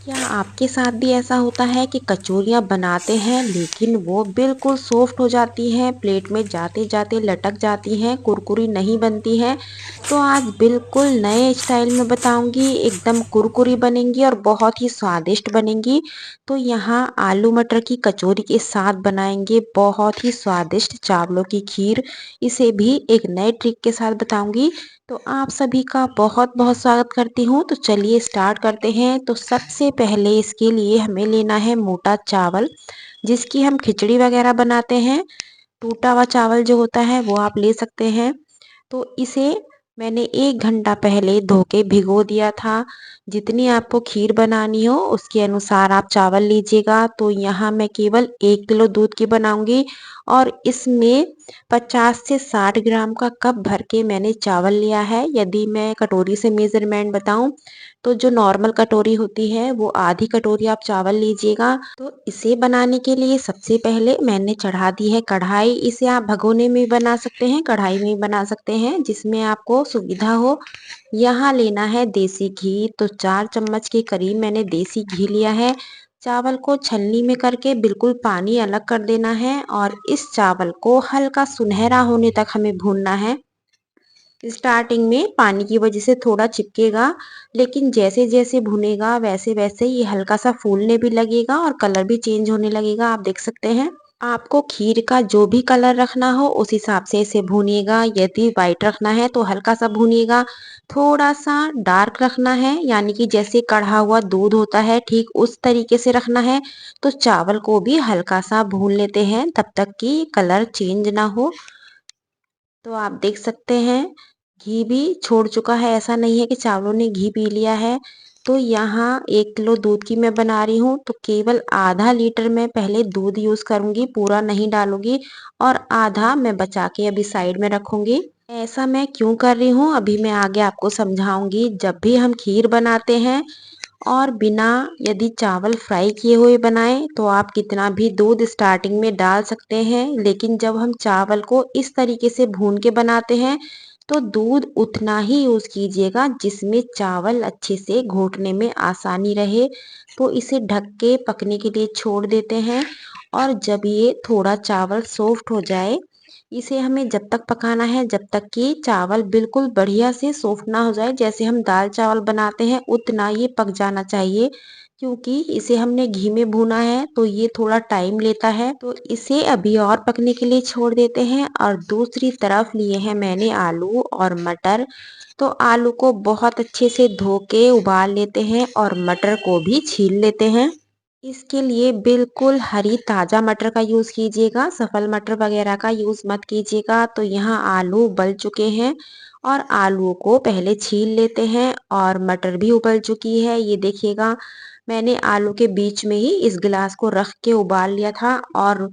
क्या आपके साथ भी ऐसा होता है कि कचौरियाँ बनाते हैं लेकिन वो बिल्कुल सॉफ्ट हो जाती हैं, प्लेट में जाते-जाते लटक जाती हैं, कुरकुरी नहीं बनती हैं? तो आज बिल्कुल नए स्टाइल में बताऊँगी, एकदम कुरकुरी बनेंगी और बहुत ही स्वादिष्ट बनेंगी। तो यहाँ आलू मटर की कचौरी के साथ बनाएँगे बहुत ही स्वादिष्ट चावलों की खीर। इसे भी एक नए ट्रिक के साथ बताऊँगी। तो आप सभी का बहुत-बहुत स्वागत करती हूँ। तो चलिए स्टार्ट करते हैं। तो सबसे पहले इसके लिए हमें लेना है मोटा चावल, जिसकी हम खिचड़ी वगैरह बनाते हैं। टूटा हुआ चावल जो होता है वो आप ले सकते हैं। तो इसे मैंने 1 घंटा पहले धो के भिगो दिया था। जितनी आपको खीर बनानी हो उसके अनुसार आप चावल लीजिएगा। तो यहाँ मैं केवल 1 किलो दूध की बनाऊँगी और इसमें 50 से 60 ग्राम का कप भर के मैंने चावल लिया है। यदि मैं कटोरी से मेज़रमेंट बताऊँ तो जो नॉर्मल कटोरी होती है वो आधी कटोरी आप चावल लीजिएगा। तो इसे बनाने के लिए सबसे पहले मैंने चढ़ा दी है कढ़ाई। इसे आप भगोने में भी बना सकते हैं, कढ़ाई में भी बना सकते हैं, जिसमें आपको सुविधा हो। यहाँ लेना है देसी घी। तो 4 चम्मच के करीब मैंने देसी घी लिया है। चावल को छलनी में करके बिल्कुल पानी अलग कर देना है और इस चावल को हल्का सुनहरा होने तक हमें भूनना है। स्टार्टिंग में पानी की वजह से थोड़ा चिपकेगा, लेकिन जैसे-जैसे भुनेगा वैसे-वैसे ये हल्का-सा फूलने भी लगेगा और कलर भी चेंज होने लगेगा, आप देख सकते हैं। आपको खीर का जो भी कलर रखना हो उस हिसाब से इसे भूनिएगा। यदि व्हाइट रखना है तो हल्का-सा भूनिएगा, थोड़ा-सा डार्क रखना है यानी कि जैसे कढ़ा हुआ दूध होता है ठीक उस तरीके से रखना है। तो चावल को भी हल्का-सा भून लेते हैं तब तक कि कलर चेंज ना हो। तो आप देख सकते हैं घी भी छोड़ चुका है, ऐसा नहीं है कि चावलों ने घी पी लिया है। तो यहाँ 1 किलो दूध की मैं बना रही हूँ तो केवल आधा लीटर मैं पहले दूध यूज़ करूँगी, पूरा नहीं डालूँगी और आधा मैं बचा के अभी साइड में रखूँगी। ऐसा मैं क्यों कर रही हूँ अभी मैं आगे आपको समझाऊँगी। जब भी हम खीर बनाते हैं और बिना यदि चावल फ्राई किए हुए बनाएं तो आप कितना भी दूध स्टार्टिंग में डाल सकते हैं, लेकिन जब हम चावल को इस तरीके से भून के बनाते हैं तो दूध उतना ही यूज़ कीजिएगा जिसमें चावल अच्छे से घोटने में आसानी रहे। तो इसे ढक के पकने के लिए छोड़ देते हैं और जब ये थोड़ा चावल सॉफ्ट हो जाए, इसे हमें जब तक पकाना है जब तक कि चावल बिल्कुल बढ़िया से सॉफ्ट ना हो जाए। जैसे हम दाल चावल बनाते हैं उतना ये पक जाना चाहिए, क्योंकि इसे हमने घी में भूना है तो ये थोड़ा टाइम लेता है। तो इसे अभी और पकने के लिए छोड़ देते हैं और दूसरी तरफ लिए हैं मैंने आलू और मटर। तो आलू को बहुत अच्छे से धो के उबाल लेते हैं और मटर को भी छील लेते हैं। इसके लिए बिल्कुल हरी ताज़ा मटर का यूज़ कीजिएगा, सफल मटर वगैरह का यूज़ मत कीजिएगा। तो यहाँ आलू उबल चुके हैं और आलू को पहले छील लेते हैं और मटर भी उबल चुकी है। ये देखिएगा मैंने आलू के बीच में ही इस गिलास को रख के उबाल लिया था और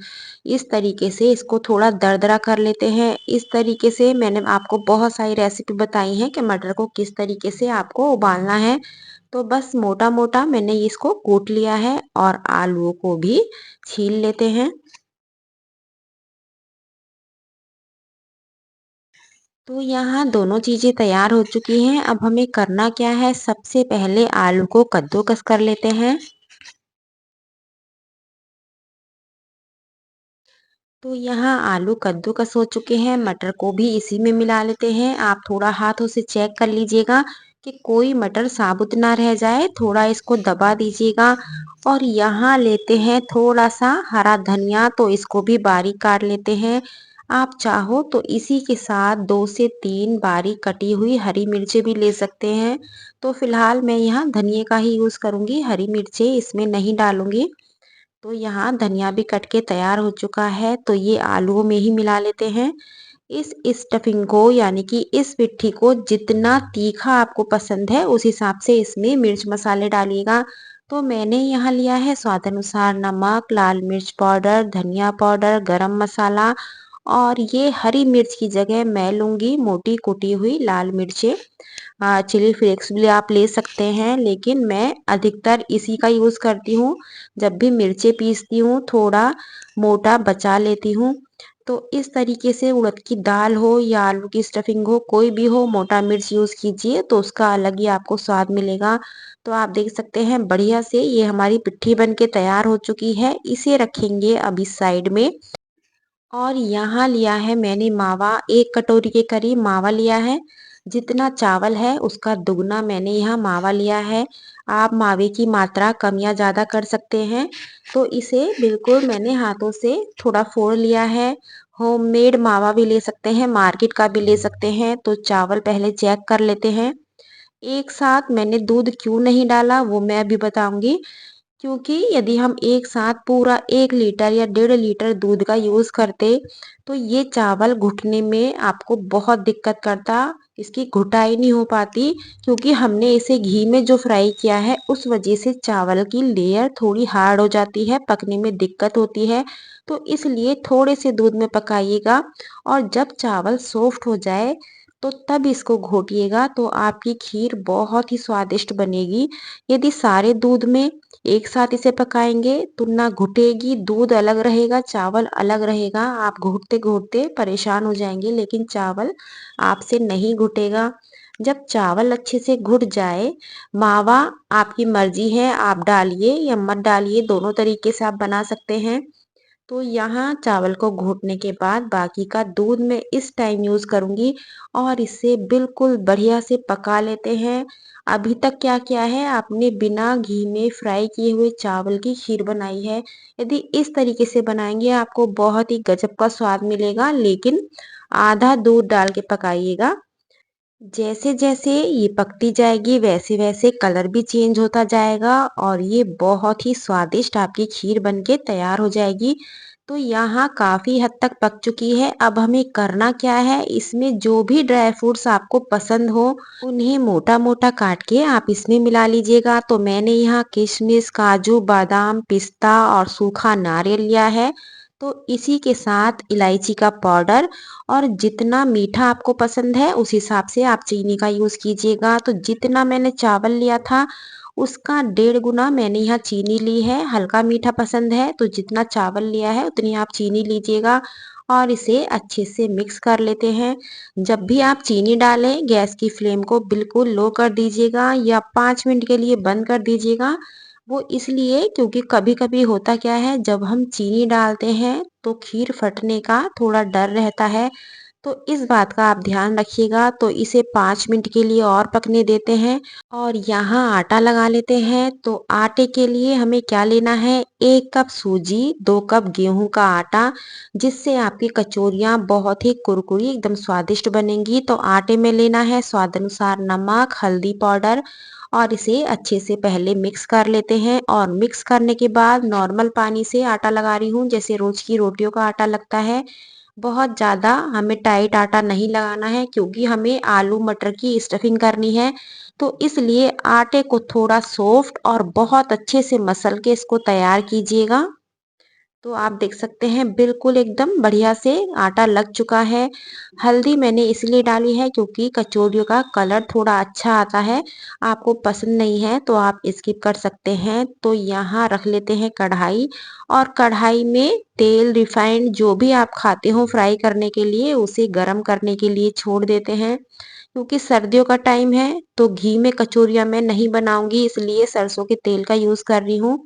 इस तरीके से इसको थोड़ा दरदरा कर लेते हैं। इस तरीके से मैंने आपको बहुत सारी रेसिपी बताई हैं कि मटर को किस तरीके से आपको उबालना है। तो बस मोटा-मोटा मैंने इसको कूट लिया है और आलूओं को भी छील लेते हैं। तो यहाँ दोनों चीज़ें तैयार हो चुकी हैं। अब हमें करना क्या है, सबसे पहले आलू को कद्दूकस कर लेते हैं। तो यहाँ आलू कद्दूकस हो चुके हैं, मटर को भी इसी में मिला लेते हैं। आप थोड़ा हाथों से चेक कर लीजिएगा कि कोई मटर साबुत ना रह जाए, थोड़ा इसको दबा दीजिएगा। और यहाँ लेते हैं थोड़ा सा हरा धनिया, तो इसको भी बारीक काट लेते हैं। आप चाहो तो इसी के साथ 2 से 3 बारीक कटी हुई हरी मिर्चें भी ले सकते हैं। तो फिलहाल मैं यहाँ धनिये का ही यूज़ करूँगी, हरी मिर्चें इसमें नहीं डालूँगी। तो यहाँ धनिया भी कट के तैयार हो चुका है, तो ये आलूओं में ही मिला लेते हैं। इस स्टफिंग को यानी कि इस पिट्ठी को जितना तीखा आपको पसंद है उस हिसाब से इसमें मिर्च मसाले डालिएगा। तो मैंने यहाँ लिया है स्वाद अनुसार नमक, लाल मिर्च पाउडर, धनिया पाउडर, गरम मसाला और ये हरी मिर्च की जगह मैं लूँगी मोटी कुटी हुई लाल मिर्चें। चिली फ्लेक्स भी आप ले सकते हैं, लेकिन मैं अधिकतर इसी का यूज़ करती हूँ। जब भी मिर्चें पीसती हूँ थोड़ा मोटा बचा लेती हूँ। तो इस तरीके से उड़द की दाल हो या आलू की स्टफिंग हो, कोई भी हो, मोटा मिर्च यूज़ कीजिए तो उसका अलग ही आपको स्वाद मिलेगा। तो आप देख सकते हैं बढ़िया से ये हमारी पिट्ठी बन के तैयार हो चुकी है। इसे रखेंगे अभी साइड में। और यहाँ लिया है मैंने मावा, 1 कटोरी के करीब मावा लिया है। जितना चावल है उसका दुगना मैंने यहाँ मावा लिया है। आप मावे की मात्रा कम या ज़्यादा कर सकते हैं। तो इसे बिल्कुल मैंने हाथों से थोड़ा फोड़ लिया है। होममेड मावा भी ले सकते हैं, मार्केट का भी ले सकते हैं। तो चावल पहले चेक कर लेते हैं। एक साथ मैंने दूध क्यों नहीं डाला वो मैं अभी बताऊंगी। क्योंकि यदि हम एक साथ पूरा 1 लीटर या 1.5 लीटर दूध का यूज़ करते, तो ये चावल घुटने में आपको बहुत दिक्कत करता, इसकी घुटाई नहीं हो पाती। क्योंकि हमने इसे घी में जो फ्राई किया है, उस वजह से चावल की लेयर थोड़ी हार्ड हो जाती है, पकने में दिक्कत होती है। तो इसलिए थोड़े से दूध में पकाइएगा और जब चावल सॉफ्ट हो जाए, तो तब इसको घोटिएगा तो आपकी खीर बहुत ही स्वादिष्ट बनेगी। यदि सारे दूध में एक साथ इसे पकाएंगे तो ना घुटेगी, दूध अलग रहेगा, चावल अलग रहेगा। आप घोटते-घोटते परेशान हो जाएँगे लेकिन चावल आपसे नहीं घुटेगा। जब चावल अच्छे से घुट जाए, मावा आपकी मर्ज़ी है, आप डालिए या मत डालिए, दोनों तरीके से आप बना सकते हैं। तो यहाँ चावल को घोटने के बाद बाकी का दूध मैं इस टाइम यूज़ करूँगी और इसे बिल्कुल बढ़िया से पका लेते हैं। अभी तक क्या किया है आपने, बिना घी में फ्राई किए हुए चावल की खीर बनाई है। यदि इस तरीके से बनाएंगे आपको बहुत ही गजब का स्वाद मिलेगा, लेकिन आधा दूध डाल के पकाइएगा। जैसे-जैसे ये पकती जाएगी वैसे-वैसे कलर भी चेंज होता जाएगा और ये बहुत ही स्वादिष्ट आपकी खीर बनके तैयार हो जाएगी। तो यहाँ काफ़ी हद तक पक चुकी है। अब हमें करना क्या है, इसमें जो भी ड्राई फ्रूट्स आपको पसंद हो, उन्हें मोटा-मोटा काट के आप इसमें मिला लीजिएगा। तो मैंने यहाँ किशमिश, काजू, बादाम, पिस्ता और सूखा नारियल लिया है। तो इसी के साथ इलायची का पाउडर और जितना मीठा आपको पसंद है उस हिसाब से आप चीनी का यूज़ कीजिएगा। तो जितना मैंने चावल लिया था उसका 1.5 गुना मैंने यहाँ चीनी ली है। हल्का मीठा पसंद है तो जितना चावल लिया है उतनी आप चीनी लीजिएगा और इसे अच्छे से मिक्स कर लेते हैं। जब भी आप चीनी डालें गैस की फ्लेम को बिल्कुल लो कर दीजिएगा या 5 मिनट के लिए बंद कर दीजिएगा। वो इसलिए क्योंकि कभी-कभी होता क्या है, जब हम चीनी डालते हैं तो खीर फटने का थोड़ा डर रहता है। तो इस बात का आप ध्यान रखिएगा। तो इसे 5 मिनट के लिए और पकने देते हैं और यहाँ आटा लगा लेते हैं। तो आटे के लिए हमें क्या लेना है, 1 कप सूजी, 2 कप गेहूं का आटा, जिससे आपकी कचौरियाँ बहुत ही कुरकुरी एकदम स्वादिष्ट बनेंगी। तो आटे में लेना है स्वाद अनुसार नमक, हल्दी पाउडर और इसे अच्छे से पहले मिक्स कर लेते हैं। और मिक्स करने के बाद नॉर्मल पानी से आटा लगा रही हूँ, जैसे रोज की रोटियों का आटा लगता है। बहुत ज़्यादा हमें टाइट आटा नहीं लगाना है क्योंकि हमें आलू मटर की स्टफिंग करनी है। तो इसलिए आटे को थोड़ा सॉफ्ट और बहुत अच्छे से मसल के इसको तैयार कीजिएगा। तो आप देख सकते हैं बिल्कुल एकदम बढ़िया से आटा लग चुका है। हल्दी मैंने इसलिए डाली है क्योंकि कचौरियों का कलर थोड़ा अच्छा आता है। आपको पसंद नहीं है तो आप स्किप कर सकते हैं। तो यहाँ रख लेते हैं कढ़ाई और कढ़ाई में तेल रिफाइंड जो भी आप खाते हो फ्राई करने के लिए उसे गरम करने के लिए छोड़ देते हैं। क्योंकि सर्दियों का टाइम है तो घी में कचौरियाँ मैं नहीं बनाऊंगी, इसलिए सरसों के तेल का यूज़ कर रही हूँ।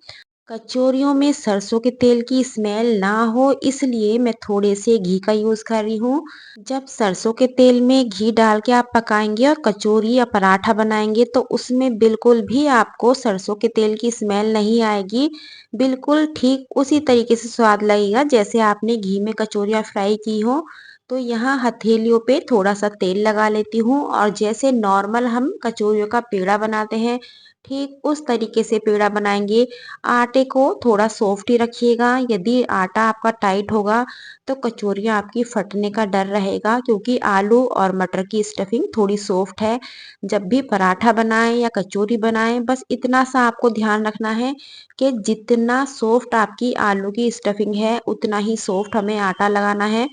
कचौरियों में सरसों के तेल की स्मेल ना हो इसलिए मैं थोड़े से घी का यूज़ कर रही हूँ। जब सरसों के तेल में घी डाल के आप पकाएंगे और कचौरी या पराठा बनाएंगे तो उसमें बिल्कुल भी आपको सरसों के तेल की स्मेल नहीं आएगी। बिल्कुल ठीक उसी तरीके से स्वाद लगेगा जैसे आपने घी में कचौरियाँ फ्राई की हो। तो यहाँ हथेलियों पे थोड़ा सा तेल लगा लेती हूँ और जैसे नॉर्मल हम कचौरियों का पेड़ा बनाते हैं, ठीक उस तरीके से पेड़ा बनाएंगे। आटे को थोड़ा सॉफ्ट ही रखिएगा। यदि आटा आपका टाइट होगा तो कचौरियाँ आपकी फटने का डर रहेगा क्योंकि आलू और मटर की स्टफिंग थोड़ी सॉफ्ट है। जब भी पराठा बनाएं या कचौरी बनाएं बस इतना सा आपको ध्यान रखना है कि जितना सॉफ्ट आपकी आलू की स्टफिंग है उतना ही सॉफ्ट हमें आटा लगाना है।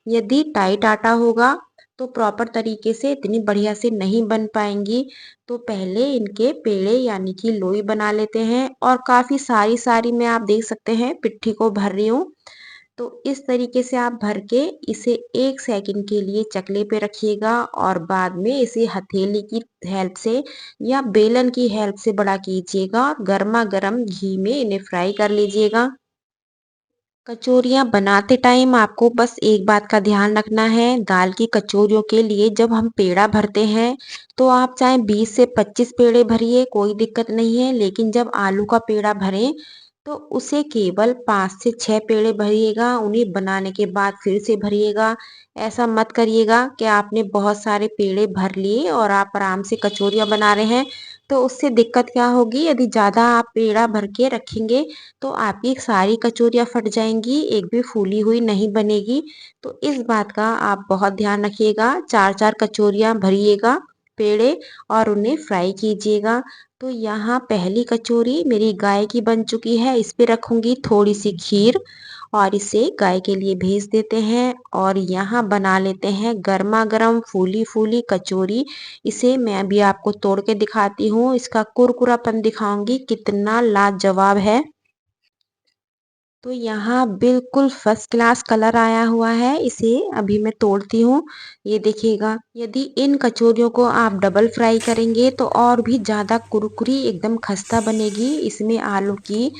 यदि टाइट आटा होगा तो प्रॉपर तरीके से इतनी बढ़िया से नहीं बन पाएंगी। तो पहले इनके पेड़े यानी कि लोई बना लेते हैं और काफ़ी सारी-सारी मैं आप देख सकते हैं पिट्ठी को भर रही हूँ। तो इस तरीके से आप भर के इसे 1 सेकंड के लिए चकले पे रखिएगा और बाद में इसे हथेली की हेल्प से या बेलन की हेल्प से बड़ा कीजिएगा और गरमा-गरम घी में इन्हें फ्राई कर लीजिएगा। कचौरियाँ बनाते टाइम आपको बस एक बात का ध्यान रखना है, दाल की कचौरियों के लिए जब हम पेड़ा भरते हैं, तो आप चाहे 20 से 25 पेड़े भरिए, कोई दिक्कत नहीं है। लेकिन जब आलू का पेड़ा भरें, तो उसे केवल 5 से 6 पेड़े भरिएगा, उन्हें बनाने के बाद फिर से भरिएगा। ऐसा मत करिएगा कि आपने बहुत सारे पेड़े भर लिए और आप आराम से कचौरियाँ बना रहे हैं, तो उससे दिक्कत क्या होगी, यदि ज़्यादा आप पेड़ा भर के रखेंगे तो आपकी सारी कचौरियाँ फट जाएँगी, एक भी फूली हुई नहीं बनेगी। तो इस बात का आप बहुत ध्यान रखिएगा, 4-4 कचौरियाँ भरिएगा पेड़े और उन्हें फ्राई कीजिएगा। तो यहाँ पहली कचौरी मेरी गाय की बन चुकी है, इस पे रखूँगी थोड़ी-सी खीर और इसे गाय के लिए भेज देते हैं और यहाँ बना लेते हैं गरमा-गरम फूली-फूली कचौरी। इसे मैं अभी आपको तोड़ के दिखाती हूँ, इसका कुरकुरापन दिखाऊँगी कितना लाजवाब है। तो यहाँ बिल्कुल फर्स्ट क्लास कलर आया हुआ है, इसे अभी मैं तोड़ती हूँ, ये देखिएगा। यदि इन कचौरियों को आप डबल फ्राई करेंगे तो और भी ज़्यादा कुरकुरी एकदम खस्ता बनेगी। इसमें आलू की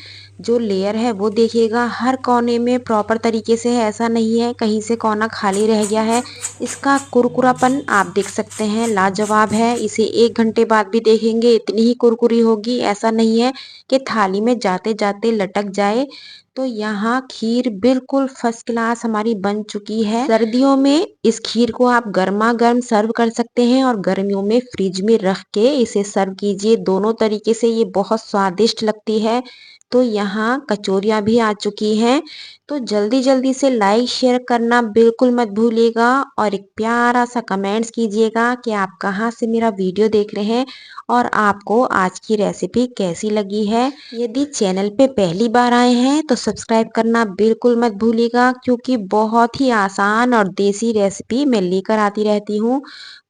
जो लेयर है वो देखिएगा हर कोने में प्रॉपर तरीके से है, ऐसा नहीं है कहीं से कोना खाली रह गया है। इसका कुरकुरापन आप देख सकते हैं लाजवाब है, इसे 1 घंटे बाद भी देखेंगे इतनी ही कुरकुरी होगी, ऐसा नहीं है कि थाली में जाते-जाते लटक जाए। तो यहाँ खीर बिल्कुल फर्स्ट क्लास हमारी बन चुकी है। सर्दियों में इस खीर को आप गरमा-गर्म सर्व कर सकते हैं और गर्मियों में फ्रिज में रख के इसे सर्व कीजिए। दोनों तरीके से ये बहुत स्वादिष्ट लगती है। तो यहाँ कचौरियाँ भी आ चुकी हैं। तो जल्दी-जल्दी से लाइक शेयर करना बिल्कुल मत भूलिएगा और एक प्यारा-सा कमेंट्स कीजिएगा कि आप कहाँ से मेरा वीडियो देख रहे हैं और आपको आज की रेसिपी कैसी लगी है। यदि चैनल पे पहली बार आए हैं तो सब्सक्राइब करना बिल्कुल मत भूलिएगा क्योंकि बहुत ही आसान और देसी रेसिपी मैं लेकर आती रहती हूँ।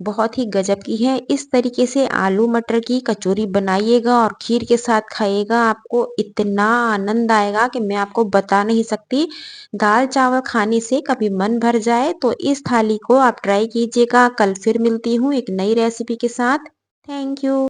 बहुत ही गजब की है। इस तरीके से आलू मटर की कचौरी बनाइएगा और खीर के साथ खाइएगा, आपको इतना आनंद आएगा कि मैं आपको बता नहीं सकती। दाल चावल खाने से कभी मन भर जाए तो इस थाली को आप ट्राई कीजिएगा। कल फिर मिलती हूँ एक नई रेसिपी के साथ। Thank you.